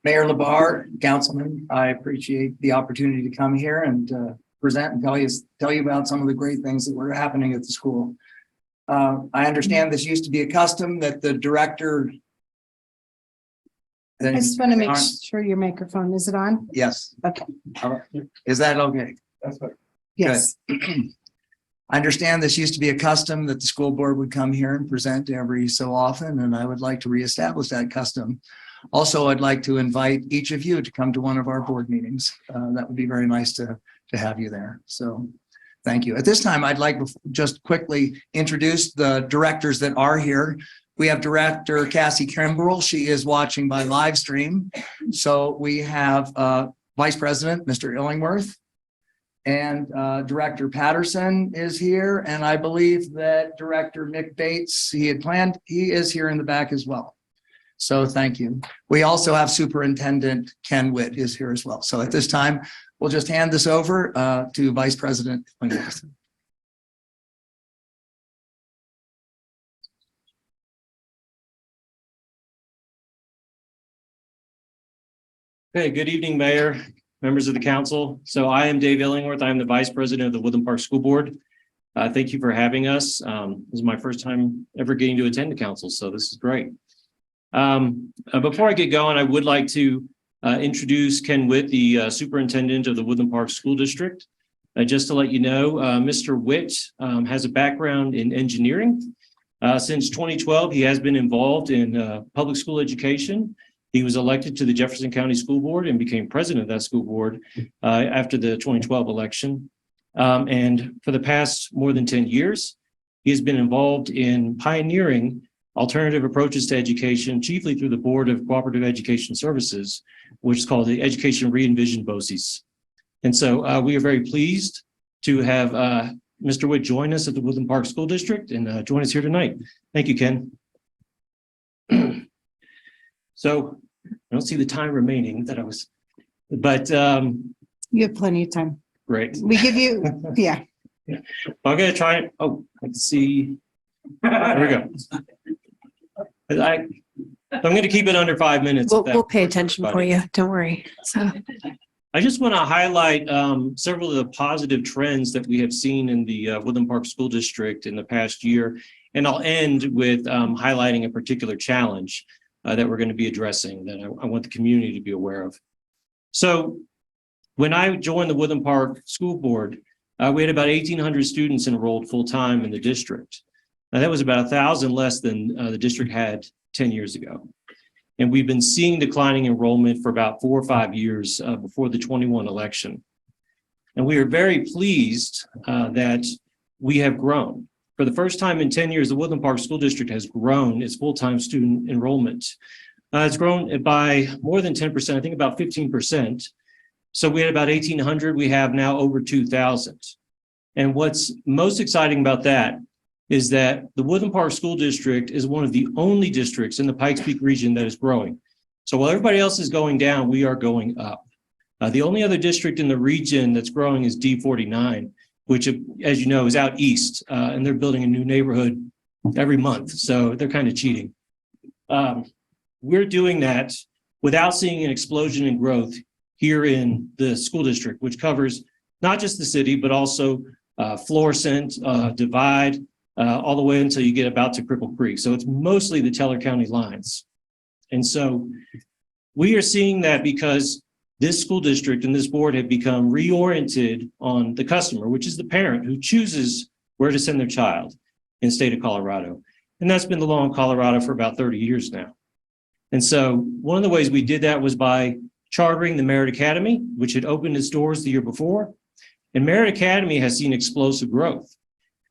Mayor LaBarre, Councilman, I appreciate the opportunity to come here and present and tell you about some of the great things that were happening at the school. I understand this used to be a custom that the director. I just want to make sure your microphone, is it on? Yes. Okay. Is that okay? That's right. Yes. I understand this used to be a custom that the school board would come here and present every so often, and I would like to reestablish that custom. Also, I'd like to invite each of you to come to one of our board meetings. That would be very nice to have you there. So thank you. At this time, I'd like to just quickly introduce the directors that are here. We have Director Cassie Kimbrell. She is watching by live stream. So we have Vice President, Mr. Illingworth, and Director Patterson is here. And I believe that Director Nick Bates, he is here in the back as well. So thank you. We also have Superintendent Ken Witt is here as well. So at this time, we'll just hand this over to Vice President Illingworth. Okay, good evening, Mayor, members of the council. So I am Dave Illingworth. I am the Vice President of the Woodland Park School Board. Thank you for having us. This is my first time ever getting to attend the council, so this is great. Before I get going, I would like to introduce Ken Witt, the Superintendent of the Woodland Park School District. Just to let you know, Mr. Witt has a background in engineering. Since 2012, he has been involved in public school education. He was elected to the Jefferson County School Board and became president of that school board after the 2012 election. And for the past more than 10 years, he has been involved in pioneering alternative approaches to education, chiefly through the Board of Cooperative Education Services, which is called the Education Re-envisioned BOCES. And so we are very pleased to have Mr. Witt join us at the Woodland Park School District and join us here tonight. Thank you, Ken. So I don't see the time remaining that I was, but You have plenty of time. great. We give you, yeah. I'm going to try it. Oh, I can see. There we go. I'm going to keep it under 5 minutes. We'll pay attention for you. Don't worry. So I just want to highlight several of the positive trends that we have seen in the Woodland Park School District in the past year. And I'll end with highlighting a particular challenge that we're going to be addressing that I want the community to be aware of. So when I joined the Woodland Park School Board, we had about 1,800 students enrolled full-time in the district. Now that was about 1,000 less than the district had 10 years ago. And we've been seeing declining enrollment for about 4 or 5 years before the 21 election. And we are very pleased that we have grown. For the first time in 10 years, the Woodland Park School District has grown its full-time student enrollment. It's grown by more than 10%, I think about 15%. So we had about 1,800, we have now over 2,000. And what's most exciting about that is that the Woodland Park School District is one of the only districts in the Pikes Peak region that is growing. So while everybody else is going down, we are going up. The only other district in the region that's growing is D49, which, as you know, is out east, and they're building a new neighborhood every month. So they're kind of cheating. We're doing that without seeing an explosion in growth here in the school district, which covers not just the city, but also Florissant, Divide, all the way until you get about to Cripple Creek. So it's mostly the Teller County lines. And so we are seeing that because this school district and this board have become reoriented on the customer, which is the parent who chooses where to send their child in the state of Colorado. And that's been the law in Colorado for about 30 years now. And so one of the ways we did that was by chartering the Merit Academy, which had opened its doors the year before. And Merit Academy has seen explosive growth.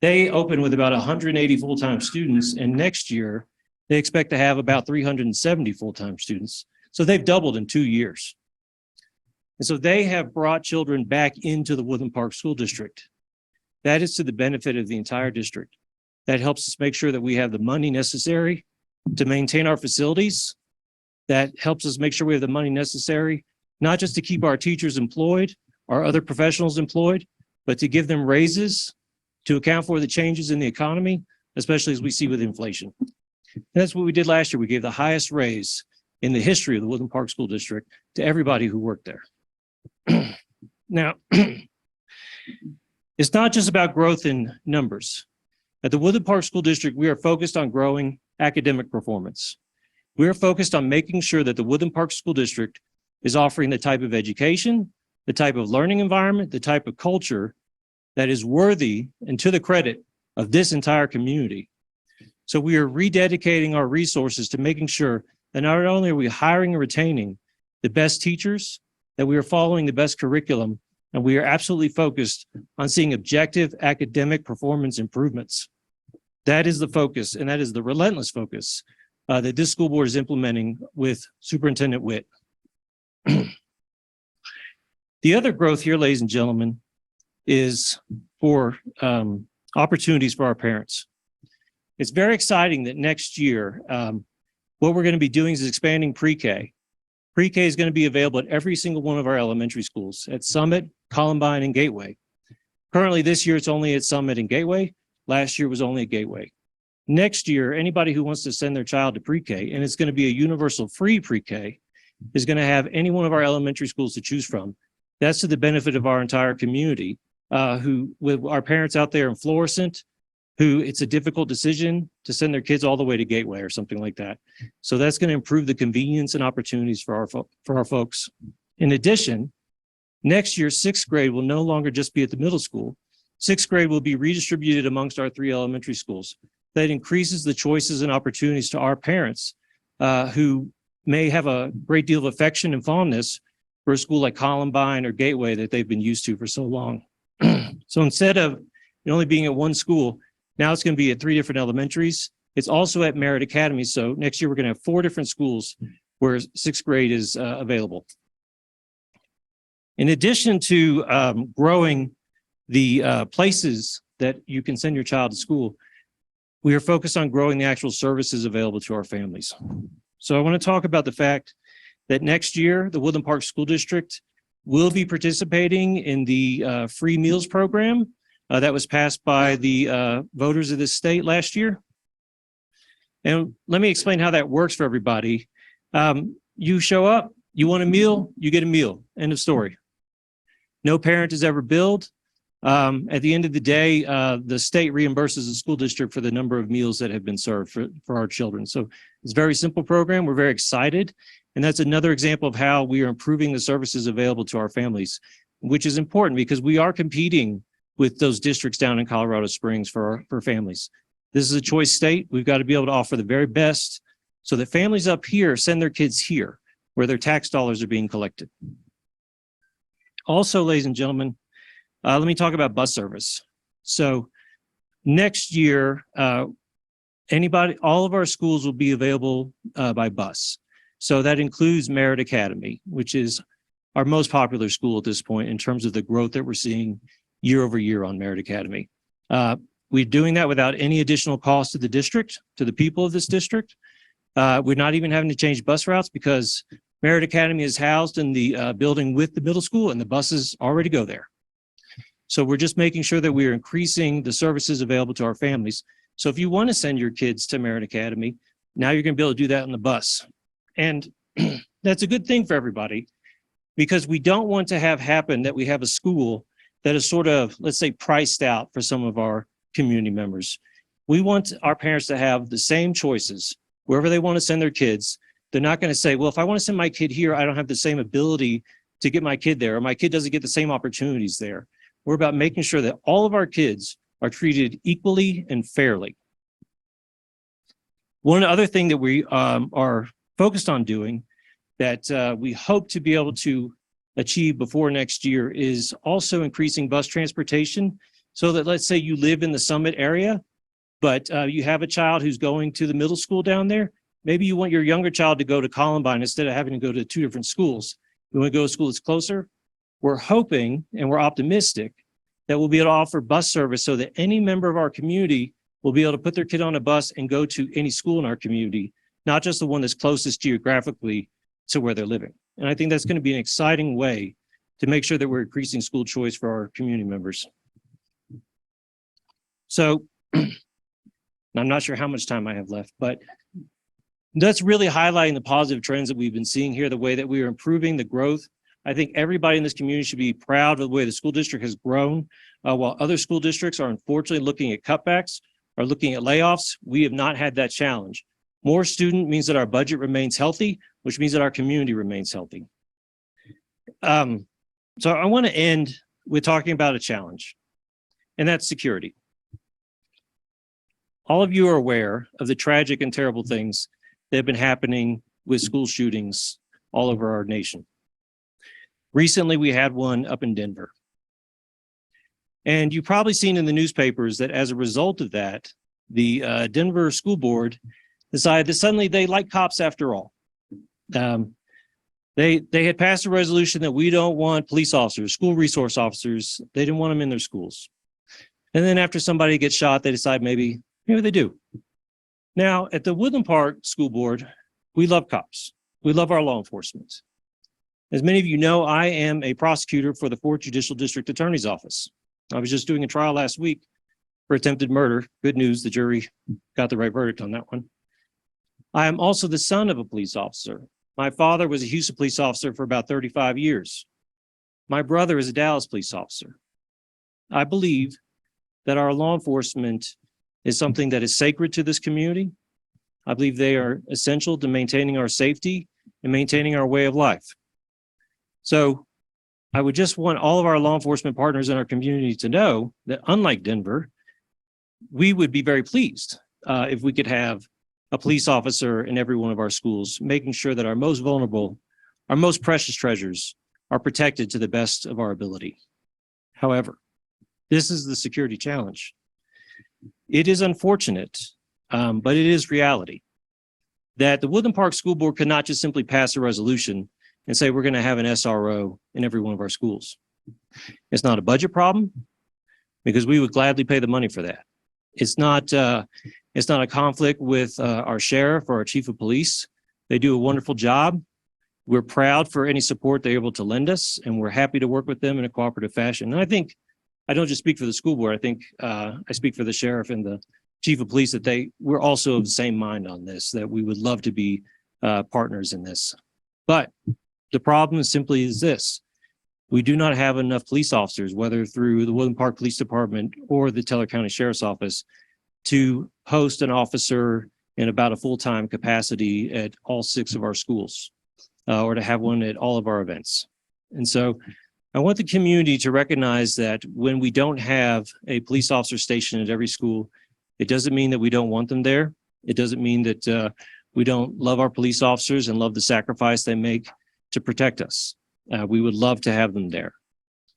They opened with about 180 full-time students, and next year they expect to have about 370 full-time students. So they've doubled in 2 years. And so they have brought children back into the Woodland Park School District. That is to the benefit of the entire district. That helps us make sure that we have the money necessary to maintain our facilities. That helps us make sure we have the money necessary, not just to keep our teachers employed, our other professionals employed, but to give them raises to account for the changes in the economy, especially as we see with inflation. And that's what we did last year. We gave the highest raise in the history of the Woodland Park School District to everybody who worked there. Now, it's not just about growth in numbers. At the Woodland Park School District, we are focused on growing academic performance. We are focused on making sure that the Woodland Park School District is offering the type of education, the type of learning environment, the type of culture that is worthy and to the credit of this entire community. So we are rededicating our resources to making sure that not only are we hiring and retaining the best teachers, that we are following the best curriculum, and we are absolutely focused on seeing objective academic performance improvements. That is the focus, and that is the relentless focus that this school board is implementing with Superintendent Witt. The other growth here, ladies and gentlemen, is for opportunities for our parents. It's very exciting that next year, what we're going to be doing is expanding pre-K. Pre-K is going to be available at every single one of our elementary schools at Summit, Columbine, and Gateway. Currently this year, it's only at Summit and Gateway. Last year was only at Gateway. Next year, anybody who wants to send their child to pre-K, and it's going to be a universal free pre-K, is going to have any one of our elementary schools to choose from. That's to the benefit of our entire community, with our parents out there in Florissant, who it's a difficult decision to send their kids all the way to Gateway or something like that. So that's going to improve the convenience and opportunities for our folks. In addition, next year, 6th grade will no longer just be at the middle school. 6th grade will be redistributed amongst our 3 elementary schools. That increases the choices and opportunities to our parents who may have a great deal of affection and fondness for a school like Columbine or Gateway that they've been used to for so long. So instead of it only being at one school, now it's going to be at 3 different elementaries. It's also at Merritt Academy. So next year, we're going to have 4 different schools where 6th grade is available. In addition to growing the places that you can send your child to school, we are focused on growing the actual services available to our families. So I want to talk about the fact that next year, the Woodland Park School District will be participating in the free meals program that was passed by the voters of this state last year. And let me explain how that works for everybody. You show up, you want a meal, you get a meal. End of story. No parent is ever billed. At the end of the day, the state reimburses the school district for the number of meals that have been served for our children. So it's a very simple program. We're very excited. And that's another example of how we are improving the services available to our families, which is important because we are competing with those districts down in Colorado Springs for families. This is a choice state. We've got to be able to offer the very best so that families up here send their kids here where their tax dollars are being collected. Also, ladies and gentlemen, let me talk about bus service. So next year, all of our schools will be available by bus. So that includes Merritt Academy, which is our most popular school at this point in terms of the growth that we're seeing year over year on Merritt Academy. We're doing that without any additional cost to the district, to the people of this district. We're not even having to change bus routes because Merritt Academy is housed in the building with the middle school and the buses already go there. So we're just making sure that we are increasing the services available to our families. So if you want to send your kids to Merritt Academy, now you're going to be able to do that on the bus. And that's a good thing for everybody because we don't want to have happen that we have a school that is sort of, let's say, priced out for some of our community members. We want our parents to have the same choices wherever they want to send their kids. They're not going to say, well, if I want to send my kid here, I don't have the same ability to get my kid there, or my kid doesn't get the same opportunities there. We're about making sure that all of our kids are treated equally and fairly. One other thing that we are focused on doing that we hope to be able to achieve before next year is also increasing bus transportation so that, let's say you live in the Summit area, but you have a child who's going to the middle school down there. Maybe you want your younger child to go to Columbine instead of having to go to 2 different schools. You want to go to a school that's closer? We're hoping and we're optimistic that we'll be able to offer bus service so that any member of our community will be able to put their kid on a bus and go to any school in our community, not just the one that's closest geographically to where they're living. And I think that's going to be an exciting way to make sure that we're increasing school choice for our community members. So I'm not sure how much time I have left, but That's really highlighting the positive trends that we've been seeing here, the way that we are improving the growth. I think everybody in this community should be proud of the way the school district has grown. While other school districts are unfortunately looking at cutbacks or looking at layoffs, we have not had that challenge. More student means that our budget remains healthy, which means that our community remains healthy. So I want to end with talking about a challenge, and that's security. All of you are aware of the tragic and terrible things that have been happening with school shootings all over our nation. Recently, we had one up in Denver. And you've probably seen in the newspapers that as a result of that, the Denver School Board decided that suddenly they like cops after all. They had passed a resolution that we don't want police officers, school resource officers. They didn't want them in their schools. And then after somebody gets shot, they decide maybe they do. Now, at the Woodland Park School Board, we love cops. We love our law enforcement. As many of you know, I am a prosecutor for the 4th Judicial District Attorney's Office. I was just doing a trial last week for attempted murder. Good news, the jury got the right verdict on that one. I am also the son of a police officer. My father was a Houston police officer for about 35 years. My brother is a Dallas police officer. I believe that our law enforcement is something that is sacred to this community. I believe they are essential to maintaining our safety and maintaining our way of life. So I would just want all of our law enforcement partners in our community to know that unlike Denver, we would be very pleased if we could have a police officer in every one of our schools, making sure that our most vulnerable, our most precious treasures are protected to the best of our ability. However, this is the security challenge. It is unfortunate, but it is reality that the Woodland Park School Board could not just simply pass a resolution and say we're going to have an SRO in every one of our schools. It's not a budget problem because we would gladly pay the money for that. It's not a conflict with our sheriff or our chief of police. They do a wonderful job. We're proud for any support they're able to lend us, and we're happy to work with them in a cooperative fashion. And I think I don't just speak for the school board. I think I speak for the sheriff and the chief of police that we're also of the same mind on this, that we would love to be partners in this. But the problem simply is this. We do not have enough police officers, whether through the Woodland Park Police Department or the Teller County Sheriff's Office, to host an officer in about a full-time capacity at all 6 of our schools, or to have one at all of our events. And so I want the community to recognize that when we don't have a police officer stationed at every school, it doesn't mean that we don't want them there. It doesn't mean that we don't love our police officers and love the sacrifice they make to protect us. We would love to have them there.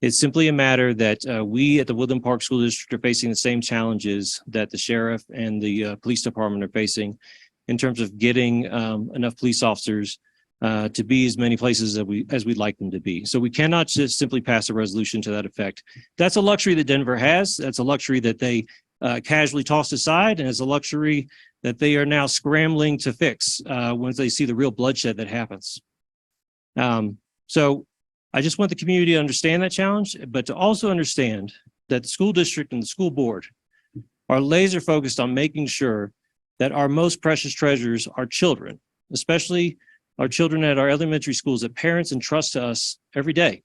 It's simply a matter that we at the Woodland Park School District are facing the same challenges that the sheriff and the police department are facing in terms of getting enough police officers to be as many places as we'd like them to be. So we cannot just simply pass a resolution to that effect. That's a luxury that Denver has. That's a luxury that they casually tossed aside, and it's a luxury that they are now scrambling to fix once they see the real bloodshed that happens. So I just want the community to understand that challenge, but to also understand that the school district and the school board are laser focused on making sure that our most precious treasures are children, especially our children at our elementary schools that parents entrust to us every day.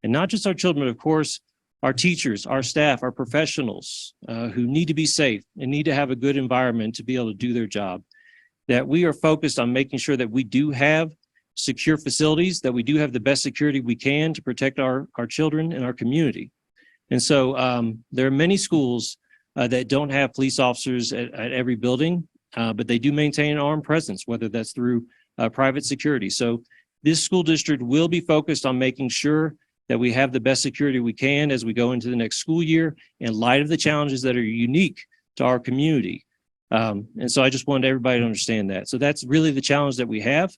And not just our children, but of course, our teachers, our staff, our professionals who need to be safe and need to have a good environment to be able to do their job, that we are focused on making sure that we do have secure facilities, that we do have the best security we can to protect our children and our community. And so there are many schools that don't have police officers at every building, but they do maintain an armed presence, whether that's through private security. So this school district will be focused on making sure that we have the best security we can as we go into the next school year in light of the challenges that are unique to our community. And so I just wanted everybody to understand that. So that's really the challenge that we have.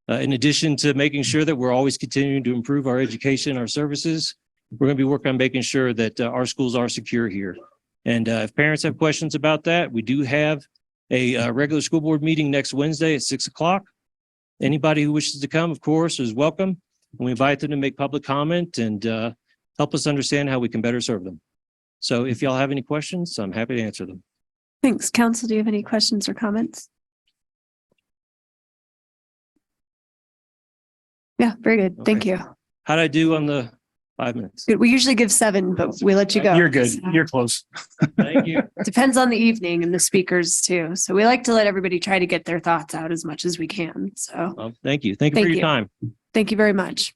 In addition to making sure that we're always continuing to improve our education, our services, we're going to be working on making sure that our schools are secure here. And if parents have questions about that, we do have a regular school board meeting next Wednesday at 6 o'clock. Anybody who wishes to come, of course, is welcome. And we invite them to make public comment and help us understand how we can better serve them. So if y'all have any questions, I'm happy to answer them. Thanks. Council, do you have any questions or comments? Yeah, very good. Thank Okay. you. How'd I do on the 5 minutes? Good. We usually give 7, but we let you go. You're good. So, You're close. Thank you. depends on the evening and the speakers too. So we like to let everybody try to get their thoughts out as much as we can. So Thank you. Thank you for Thank your you. time. thank you very much.